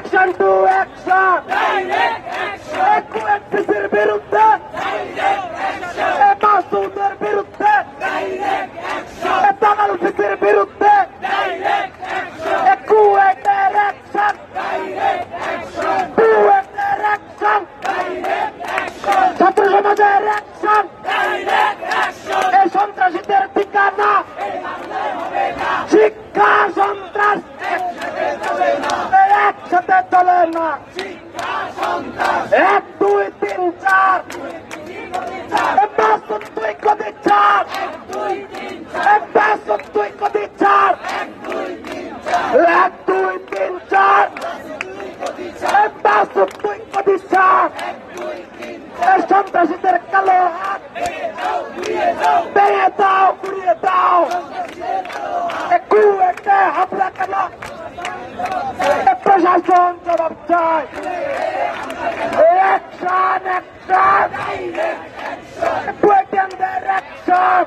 Action to action, কুয়েতের বিরুদ্ধে, মাসুদের বিরুদ্ধে, দালাল ফিসির বিরুদ্ধে, কুয়েতের অ্যাকশন, কুয়েতের অ্যাকশন, ছাত্র সমাজের অ্যাকশন, এই সন্ত্রাসীদের ঠিকানা শিক্ষা সন্ত্রাস একসাথে চলে না। 1 2 3 4 মাসুদ তুই কদি চার, মাসুদ তুই কদি চার, 1 2 3 4 মাসুদ তুই কদি চার। সন্ত্রাসীদের কালো হাত ভেঙে দাও, গুড়িয়ে দাও। কুয়েতে হামলা কেন? প্রশাসন জবাব চায়। অ্যাকশন, অ্যাকশন, কুয়েটিয়ানদের অ্যাকশন।